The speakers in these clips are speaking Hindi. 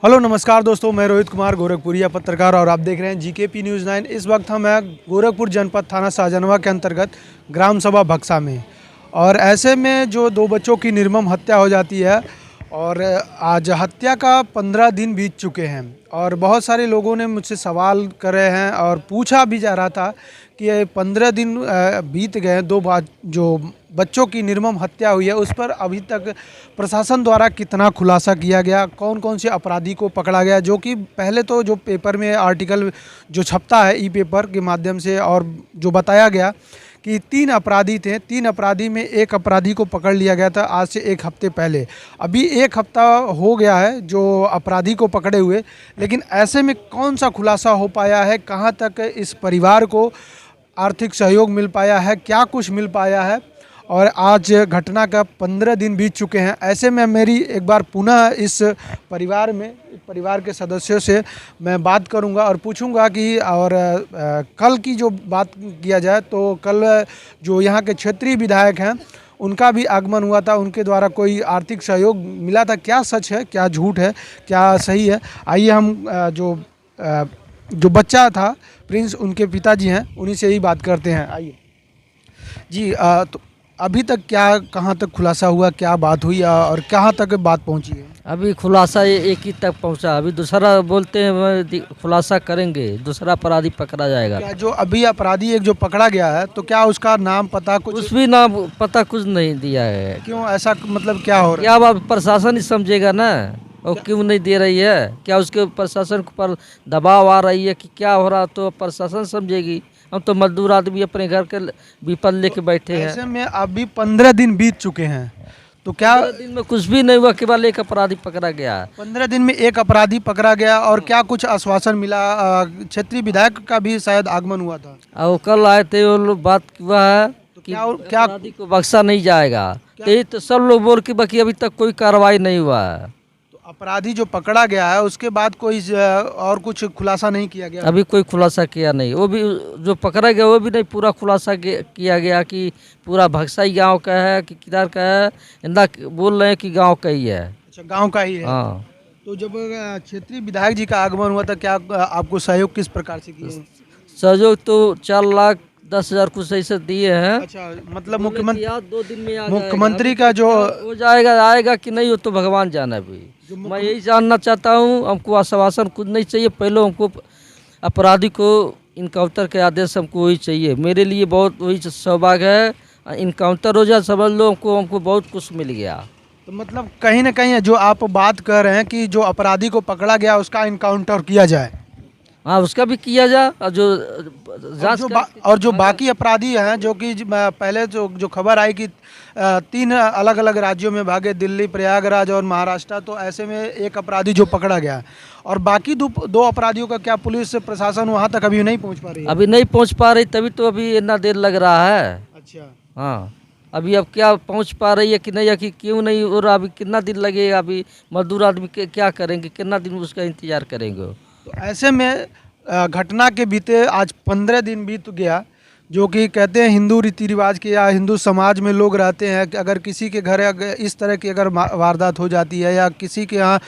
हेलो नमस्कार दोस्तों, मैं रोहित कुमार गोरखपुरिया पत्रकार और आप देख रहे हैं जीकेपी न्यूज़ 9। इस वक्त हम हैं गोरखपुर जनपद थाना शाहजहानाबाद के अंतर्गत ग्राम सभा भक्सा में। और ऐसे में जो दो बच्चों की निर्मम हत्या हो जाती है और आज हत्या का 15 दिन बीत चुके हैं और बहुत सारे लोगों ने मुझसे सवाल करे हैं और पूछा भी जा रहा था कि ये 15 दिन बीत गए, दो बार जो बच्चों की निर्मम हत्या हुई है उस पर अभी तक प्रशासन द्वारा कितना खुलासा किया गया, कौन कौन से अपराधी को पकड़ा गया। जो कि पहले तो जो पेपर में आर्टिकल जो छपता है ई पेपर के माध्यम से, और जो बताया गया कि 3 अपराधी थे, 3 अपराधी में एक अपराधी को पकड़ लिया गया था आज से 1 हफ्ते पहले। अभी 1 हफ्ता हो गया है जो अपराधी को पकड़े हुए, लेकिन ऐसे में कौन सा खुलासा हो पाया है, कहाँ तक इस परिवार को आर्थिक सहयोग मिल पाया है, क्या कुछ मिल पाया है। और आज घटना का 15 दिन बीत चुके हैं। ऐसे में मेरी एक बार पुनः इस परिवार के सदस्यों से मैं बात करूंगा और पूछूंगा कि और कल की जो बात किया जाए तो कल जो यहाँ के क्षेत्रीय विधायक हैं उनका भी आगमन हुआ था, उनके द्वारा कोई आर्थिक सहयोग मिला था। क्या सच है, क्या झूठ है, क्या सही है, आइए हम जो बच्चा था प्रिंस, उनके पिताजी हैं, उन्हीं से ही बात करते हैं। आइए जी। तो अभी तक क्या, कहाँ तक खुलासा हुआ, क्या बात हुई और कहाँ तक बात पहुँची है? अभी खुलासा ये एक ही तक पहुंचा। अभी दूसरा बोलते हैं खुलासा करेंगे, दूसरा अपराधी पकड़ा जाएगा। क्या जो अभी अपराधी एक जो पकड़ा गया है तो क्या उसका नाम पता कुछ भी नाम पता कुछ नहीं दिया है। क्यों ऐसा, मतलब क्या हो रहा है? क्या अब प्रशासन ही समझेगा ना, और क्यों नहीं दे रही है। क्या उसके प्रशासन पर दबाव आ रही है कि क्या हो रहा, तो प्रशासन समझेगी। हम तो मजदूर आदमी अपने घर के विपद लेके बैठे हैं। ऐसे में अभी 15 दिन बीत चुके हैं तो क्या 15 दिन में कुछ भी नहीं हुआ, केवल एक अपराधी पकड़ा गया। 15 दिन में एक अपराधी पकड़ा गया और क्या कुछ आश्वासन मिला? क्षेत्रीय विधायक का भी शायद आगमन हुआ था और कल आए थे, वो लोग बात हुआ है तो कि क्या अपराधी को बख्शा नहीं जाएगा। यही तो सब लोग बोल के बाकी अभी तक कोई कार्रवाई नहीं हुआ है। तो अपराधी जो पकड़ा गया है उसके बाद कोई और कुछ खुलासा नहीं किया गया? अभी कोई खुलासा किया नहीं। वो भी जो पकड़ा गया वो भी नहीं पूरा खुलासा किया गया कि पूरा भक्साई गांव का है कि किधर का है। इंदा बोल रहे हैं कि गांव का ही है। अच्छा, गांव का ही है। हाँ। तो जब क्षेत्रीय विधायक जी का आगमन हुआ था, क्या आपको सहयोग किस प्रकार से किए? सहयोग तो 4,10,000 कुछ ऐसे दिए हैं। अच्छा, मतलब मुख्यमंत्री 2 दिन में मुख्यमंत्री का जो हो जाएगा, आएगा कि नहीं वो तो भगवान जाना। भी मैं यही जानना चाहता हूँ, हमको आश्वासन कुछ नहीं चाहिए। पहले हमको अपराधी को इनकाउंटर के आदेश हमको वही चाहिए। मेरे लिए बहुत वही सौभाग्य है, इनकाउंटर हो जाए समझ लो, हमको बहुत कुछ मिल गया। तो मतलब कहीं ना कहीं जो आप बात कर रहे हैं कि जो अपराधी को पकड़ा गया उसका इनकाउंटर किया जाए। हाँ, उसका भी किया जाए। और जो और जो बाकी अपराधी हैं, जो कि पहले जो खबर आई कि 3 अलग अलग राज्यों में भागे, दिल्ली, प्रयागराज और महाराष्ट्र, तो ऐसे में एक अपराधी जो पकड़ा गया और बाकी दो अपराधियों का क्या पुलिस प्रशासन वहां तक अभी नहीं पहुंच पा रही है? अभी नहीं पहुंच पा रही, तभी तो अभी इतना देर लग रहा है। अच्छा। हाँ, अभी अब क्या पहुंच पा रही है कि नहीं, या कि क्यों नहीं हो रहा, अभी कितना दिन लगेगा। अभी मजदूर आदमी क्या करेंगे, कितना दिन उसका इंतजार करेंगे। तो ऐसे में घटना के बीते आज 15 दिन बीत गया, जो कि कहते हैं हिंदू रीति रिवाज के या हिंदू समाज में लोग रहते हैं कि अगर किसी के घर इस तरह की अगर वारदात हो जाती है या किसी के यहाँ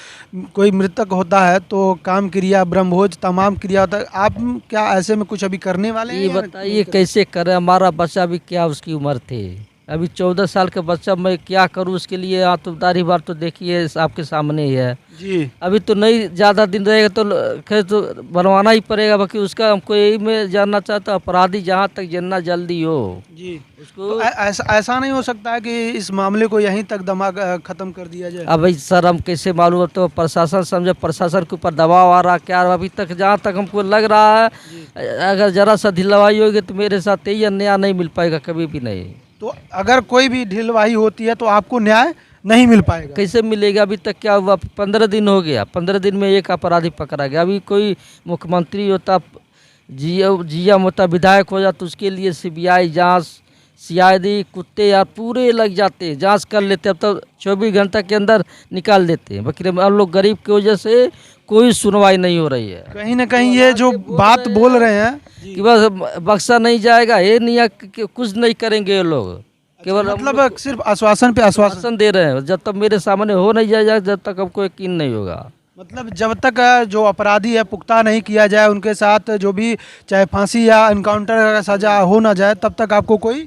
कोई मृतक होता है तो काम क्रिया, ब्रह्मभोज, तमाम क्रिया होता है। आप क्या ऐसे में कुछ अभी करने वाले हैं? ये बताइए कैसे करें। हमारा बच्चा भी क्या उसकी उम्र थी, अभी 14 साल का बच्चा, मैं क्या करूं उसके लिए। आप तो दाढ़ी बार तो देखिए आपके सामने ही है जी। अभी अभी तो नहीं ज़्यादा दिन रहेगा तो खैर तो बनवाना ही पड़ेगा। बाकी उसका हमको यही मैं जानना चाहता हूँ, अपराधी जहाँ तक जितना जल्दी हो जी उसको। तो ऐसा नहीं हो सकता है कि इस मामले को यहीं तक दिमाग खत्म कर दिया जाए? अब भाई सर, हम कैसे मालूम, अब तो प्रशासन समझे, प्रशासन के ऊपर दबाव आ रहा क्या। अभी तक जहाँ तक हमको लग रहा है, अगर जरा सा ढिलवाई होगी तो मेरे साथ यही अन्याय नहीं मिल पाएगा, कभी भी नहीं। तो अगर कोई भी ढिलवाही होती है तो आपको न्याय नहीं मिल पाएगा? कैसे मिलेगा? अभी तक क्या हुआ, 15 दिन हो गया, 15 दिन में एक अपराधी पकड़ा गया। अभी कोई मुख्यमंत्री होता, जीएम होता, विधायक हो जाता, तो उसके लिए सीबीआई जांच, सीआईडी, कुत्ते यार पूरे लग जाते, जांच कर लेते। अब तो 24 घंटा के अंदर निकाल देते हैं। बाकी हम लोग गरीब की वजह से कोई सुनवाई नहीं हो रही है। कहीं ना कहीं ये जो बात बोल रहे हैं कि बस बख्शा नहीं जाएगा, ये नहीं कुछ नहीं करेंगे ये लोग। केवल मतलब सिर्फ आश्वासन पे आश्वासन दे रहे हैं। जब तक मेरे सामने हो नहीं जाएगा, जब तक हमको यकीन नहीं होगा। मतलब जब तक जो अपराधी है पुख्ता नहीं किया जाए, उनके साथ जो भी चाहे फांसी या इनकाउंटर का सजा हो ना जाए, तब तक आपको कोई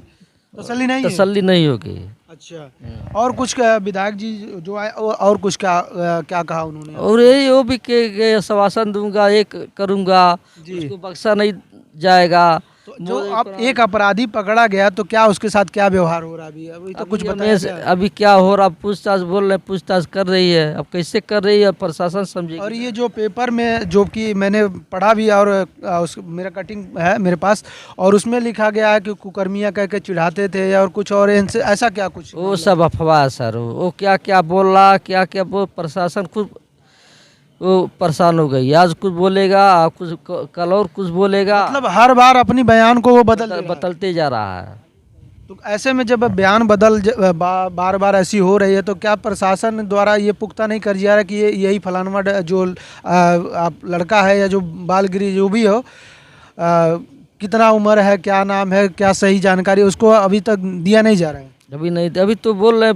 तसल्ली नहीं है। तसल्ली नहीं होगी। अच्छा, और कुछ विधायक जी जो आए और कुछ क्या कहा उन्होंने? और यही वो भी के आश्वासन दूंगा, एक करूंगा, जी। उसको बख्शा नहीं जाएगा। तो जो आप एक अपराधी पकड़ा गया तो क्या उसके साथ क्या व्यवहार हो रहा है अभी तो कुछ बताया हमें क्या? अभी क्या हो रहा, पूछताछ बोल रहे, पूछताछ कर रही है, अब कैसे कर रही है प्रशासन समझेगी। और ये जो पेपर में जो कि मैंने पढ़ा भी और मेरा कटिंग है मेरे पास, और उसमें लिखा गया है कि कुकर्मियाँ कह के चिढ़ाते थे और कुछ और इनसे ऐसा क्या कुछ? वो सब अफवाह है सर, वो क्या क्या बोल रहा, क्या क्या वो प्रशासन खुद वो परेशान हो गई। आज कुछ बोलेगा, कुछ कल और कुछ बोलेगा, मतलब हर बार अपनी बयान को वो बदल दे रहा है। बदलते जा रहा है। तो ऐसे में जब बयान बार बार ऐसी हो रही है तो क्या प्रशासन द्वारा ये पुख्ता नहीं कर दिया रहा कि ये यही फलाना जो आप लड़का है या जो बालगिरी जो भी हो, कितना उम्र है, क्या नाम है, क्या सही जानकारी उसको अभी तक दिया नहीं जा रहा है? अभी नहीं, अभी तो बोल रहे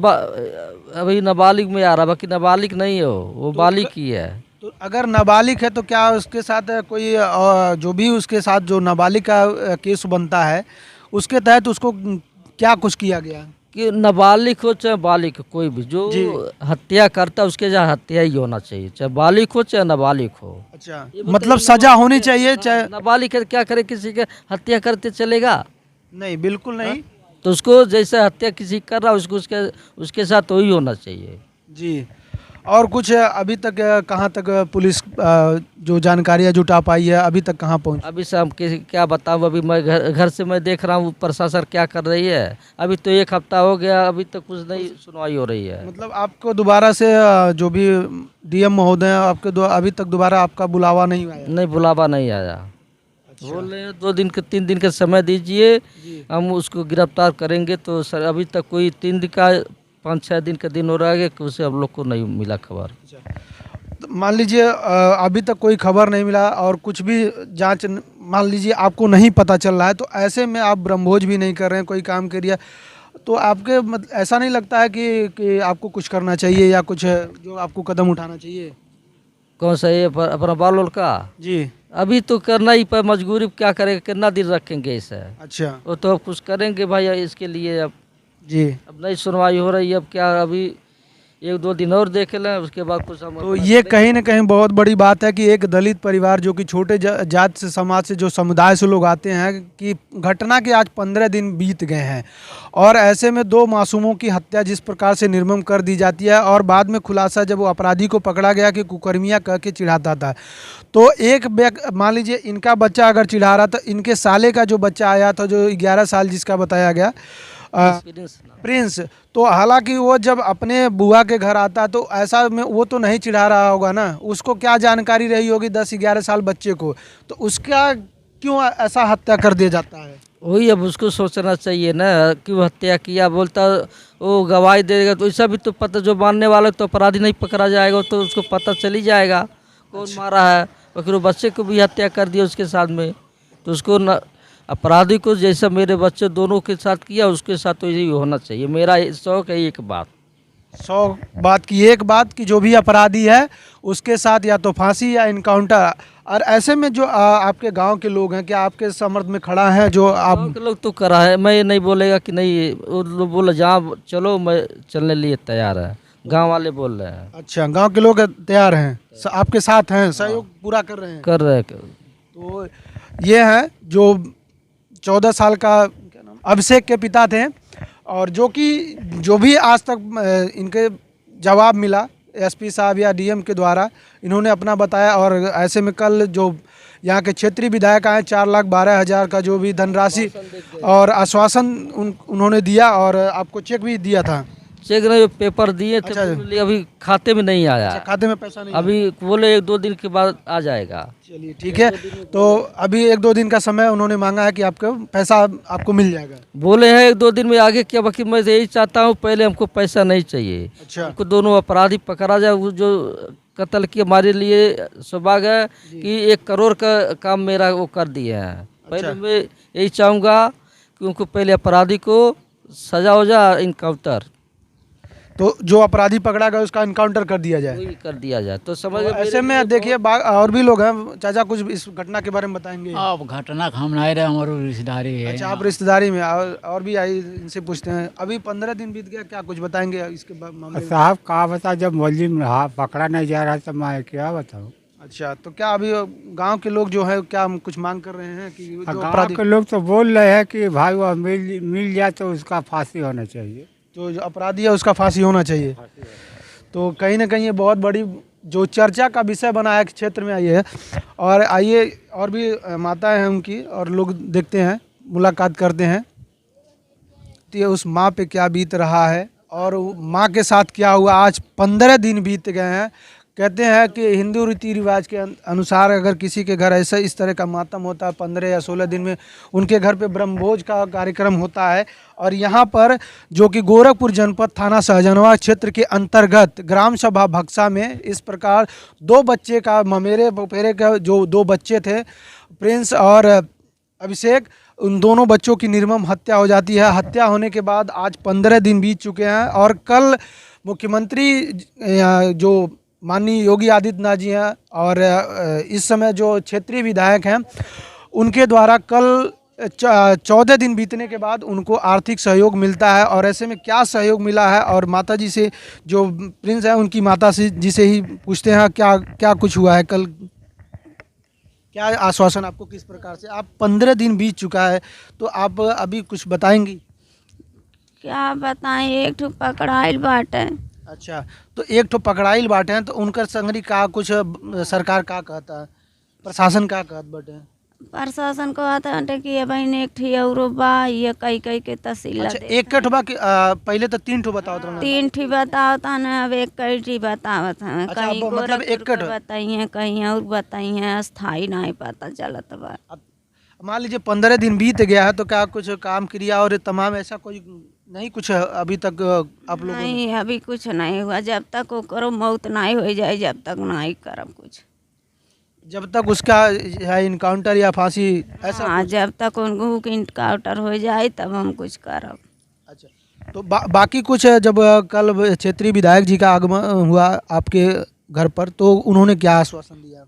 अभी नाबालिग में आ रहा, बाकी नाबालिग नहीं है, वो बालिग ही है। तो अगर नाबालिग है तो क्या उसके साथ कोई जो भी उसके साथ जो नाबालिग का केस बनता है उसके तहत उसको क्या कुछ किया गया? कि नाबालिग हो चाहे बालिग हो, कोई भी जो हत्या करता है उसके जहाँ हत्या ही होना चाहिए, चाहे बालिग हो चाहे नाबालिग हो। अच्छा, मतलब सजा होनी चाहिए चाहे? नाबालिग है क्या करे, किसी के हत्या करते चलेगा? नहीं, बिल्कुल नहीं। तो उसको जैसे हत्या किसी कर रहा है उसको उसके साथ वही होना चाहिए। जी। और कुछ अभी तक कहाँ तक पुलिस जो जानकारियाँ जुटा पाई है, अभी तक कहाँ पहुँची? अभी से हम क्या बताऊँ, अभी मैं घर से मैं देख रहा हूँ प्रशासन क्या कर रही है। अभी तो एक हफ्ता हो गया, अभी तक कुछ नहीं सुनवाई हो रही है। मतलब आपको दोबारा से जो भी डीएम महोदय हैं आपके अभी तक दोबारा आपका बुलावा नहीं आया? नहीं, बुलावा नहीं आया। बोल रहे हैं 2 दिन के 3 दिन का समय दीजिए, हम उसको गिरफ्तार करेंगे। तो सर अभी तक कोई 3 दिन का 5-6 दिन का दिन हो रहा है कि उसे हम लोग को नहीं मिला खबर। तो मान लीजिए अभी तक कोई खबर नहीं मिला और कुछ भी जांच मान लीजिए आपको नहीं पता चल रहा है, तो ऐसे में आप ब्रह्मभोज भी नहीं कर रहे हैं, कोई काम करिए, तो आपके ऐसा नहीं लगता है कि आपको कुछ करना चाहिए या कुछ जो आपको कदम उठाना चाहिए? कौन सा ये अपना बाल वाल का? जी। अभी तो करना ही पर मजबूरी, क्या करेंगे, कितना दिन रखेंगे इसे। अच्छा। वो तो अब कुछ करेंगे भाई इसके लिए। अब जी। अब नहीं सुनवाई हो रही है, अब क्या, अभी 1-2 दिन और देख लें, उसके बाद कुछ हम तो ये कहीं ना कहीं बहुत बड़ी बात है कि एक दलित परिवार जो कि छोटे जात से समाज से जो समुदाय से लोग आते हैं कि घटना के आज 15 दिन बीत गए हैं और ऐसे में 2 मासूमों की हत्या जिस प्रकार से निर्मम कर दी जाती है और बाद में खुलासा जब वो अपराधी को पकड़ा गया कि कुकर्मियाँ कह के चिढ़ाता था, तो एक मान लीजिए इनका बच्चा अगर चिढ़ा रहा, तो इनके साले का जो बच्चा आया था जो 11 साल जिसका बताया गया प्रिंस, तो हालांकि वो जब अपने बुआ के घर आता तो ऐसा में वो तो नहीं चिढ़ा रहा होगा ना, उसको क्या जानकारी रही होगी 10-11 साल बच्चे को, तो उसका क्यों ऐसा हत्या कर दिया जाता है? वही अब उसको सोचना चाहिए ना, क्यों हत्या किया, बोलता वो गवाही देगा तो ऐसा भी तो पता, जो मानने वाला तो अपराधी नहीं पकड़ा जाएगा तो उसको पता चल ही जाएगा कौन मारा है। फिर वो बच्चे को भी हत्या कर दिया उसके साथ में, तो उसको न अपराधी को जैसा मेरे बच्चे दोनों के साथ किया उसके साथ तो यही होना चाहिए। मेरा शौक है एक बात, 100 बात की एक बात कि जो भी अपराधी है उसके साथ या तो फांसी या इनकाउंटर। और ऐसे में जो आपके गांव के लोग हैं, क्या आपके समर्थ में खड़ा है जो आप? गाँव के लोग तो करा है, मैं ये नहीं बोलेगा कि नहीं, वो लोग बोला जहाँ चलो मैं चलने लिए तैयार है, गांव वाले बोल रहे हैं। अच्छा, गांव के लोग तैयार हैं, आपके साथ हैं, सहयोग पूरा कर रहे हैं? कर रहे हैं। तो ये है जो 14 साल का क्या नाम अभिषेक के पिता थे, और जो कि जो भी आज तक इनके जवाब मिला एसपी साहब या डीएम के द्वारा, इन्होंने अपना बताया। और ऐसे में कल जो यहाँ के क्षेत्रीय विधायक आए 4,12,000 का जो भी धनराशि और आश्वासन उन्होंने दिया, और आपको चेक भी दिया था? चेक नहीं, पेपर दिए थे। अच्छा। बोले अभी खाते में नहीं आया। अच्छा, खाते में पैसा नहीं अभी बोले 1-2 दिन के बाद आ जाएगा। चलिए ठीक है, तो अभी 1-2 दिन का समय उन्होंने मांगा है कि आपको पैसा आपको मिल जाएगा। बोले हैं 1-2 दिन में, आगे क्या, बाकी मैं यही चाहता हूँ पहले हमको पैसा नहीं चाहिए। अच्छा। हमको दोनों अपराधी पकड़ा जाए, वो जो कत्ल किया हमारे लिए सौभाग्य है कि 1 करोड़ का काम मेरा वो कर दिए हैं। पहले मैं यही चाहूँगा कि उनको पहले अपराधी को सजा हो जाए, इनकाउंटर। तो जो अपराधी पकड़ा गया उसका इनकाउंटर कर दिया जाए। वही कर दिया जाए तो समझ तो लो ऐसे में देखिए और भी लोग हैं। चाचा कुछ इस घटना के बारे में बताएंगे? अब घटना का हम नहीं रहे, हमारे रिश्तेदारी है। अच्छा, आप रिश्तेदारी में और भी आई, इनसे पूछते हैं। अभी 15 दिन बीत गया, क्या कुछ बताएंगे इसके मामले में? साहब कहा बता, जब मुलजिम रहा पकड़ा नहीं जा रहा तो मैं क्या बताऊँ। अच्छा, तो क्या अभी गांव के लोग जो है क्या कुछ मांग कर रहे हैं कि जो गाँव अपराधी के लोग तो बोल रहे हैं कि भाई वह मिल जाए तो उसका फांसी होना चाहिए। जो अपराधी है उसका फांसी होना चाहिए। तो कहीं ना कहीं ये बहुत बड़ी जो चर्चा का विषय बना है क्षेत्र में आई है। और आइए और भी माताएं हैं उनकी, और लोग देखते हैं, मुलाकात करते हैं। तो ये उस माँ पे क्या बीत रहा है और माँ के साथ क्या हुआ। आज 15 दिन बीत गए हैं। कहते हैं कि हिंदू रीति रिवाज के अनुसार अगर किसी के घर ऐसा इस तरह का मातम होता है, 15 या 16 दिन में उनके घर पे ब्रह्मभोज का कार्यक्रम होता है। और यहाँ पर जो कि गोरखपुर जनपद थाना सहजनवा क्षेत्र के अंतर्गत ग्राम सभा भक्सा में इस प्रकार 2 बच्चे का ममेरे पपेरे का जो 2 बच्चे थे, प्रिंस और अभिषेक, उन दोनों बच्चों की निर्मम हत्या हो जाती है। हत्या होने के बाद आज 15 दिन बीत चुके हैं और कल मुख्यमंत्री जो माननीय योगी आदित्यनाथ जी हैं और इस समय जो क्षेत्रीय विधायक हैं उनके द्वारा कल 14 दिन बीतने के बाद उनको आर्थिक सहयोग मिलता है। और ऐसे में क्या सहयोग मिला है और माता जी से, जो प्रिंस है उनकी माता से जी से ही पूछते हैं क्या क्या कुछ हुआ है कल, क्या आश्वासन आपको किस प्रकार से। आप 15 दिन बीत चुका है तो आप अभी कुछ बताएंगी? क्या बताएं, एक ठो पकड़ाइल बाटे। अच्छा, तो एक ठो पकड़ाइल बाटे हैं तो उनकर संगरी का कुछ सरकार का कहता है, प्रशासन का कहत बाटे? प्रशासन को आता है कि ये बहन एक ठो औरो बा, ये कई कई के तहसील अच्छा, एक ठो बा कि पहले तो 3 ठो बताओ तो। 3 ठो बतावत है, अब एक कई ठी बतावत है। अच्छा, कहीं अब मतलब एक गोरखपुर ठो बताइए, कहीं और बताइए, स्थाई नहीं पता चलत बा। मान लीजिए 15 दिन बीत गया है तो क्या कुछ काम क्रिया और तमाम ऐसा कोई नहीं कुछ अभी तक आप लोगों ने? नहीं, अभी कुछ नहीं हुआ। जब तक वो करो मौत नहीं हो जाए जब तक नहीं करब कुछ। जब तक उसका है इनकाउंटर या फांसी ऐसा हाँ, कुछ? जब तक उनको इनकाउंटर हो जाए तब हम कुछ करब। अच्छा, तो बाकी कुछ जब कल क्षेत्रीय विधायक जी का आगमन हुआ आपके घर पर तो उन्होंने क्या आश्वासन दिया?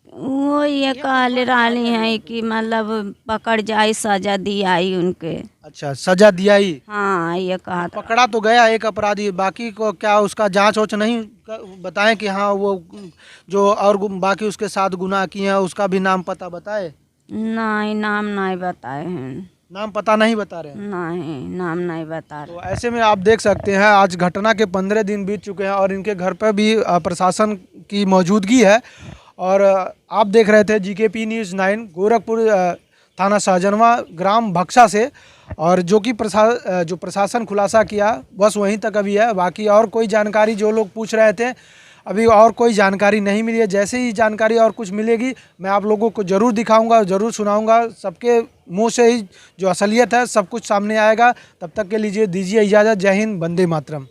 वो ये कहले रही है कि मतलब पकड़ जाए, सजा दियाई उनके। अच्छा, सजा दिया ही? हाँ, ये कहा था। पकड़ा तो गया एक अपराधी, बाकी को क्या उसका जांच वाच नहीं बताएं कि हाँ वो जो और बाकी उसके साथ गुनाह किए हैं उसका भी नाम पता बताए? नहीं, नाम नहीं बताए हैं। नाम पता नहीं बता रहे हैं? नहीं, नाम नहीं बता रहे। तो ऐसे में आप देख सकते हैं आज घटना के 15 दिन बीत चुके हैं और इनके घर पर भी प्रशासन की मौजूदगी है। और आप देख रहे थे जीकेपी न्यूज़ 9 गोरखपुर थाना सहजनवा ग्राम भक्सा से। और जो कि जो प्रशासन खुलासा किया बस वहीं तक अभी है। बाकी और कोई जानकारी जो लोग पूछ रहे थे अभी और कोई जानकारी नहीं मिली है। जैसे ही जानकारी और कुछ मिलेगी मैं आप लोगों को ज़रूर दिखाऊंगा, ज़रूर सुनाऊंगा। सबके मुंह से ही जो असलियत है सब कुछ सामने आएगा। तब तक के लिए दीजिए इजाज़त। जय हिंद, वंदे मातरम।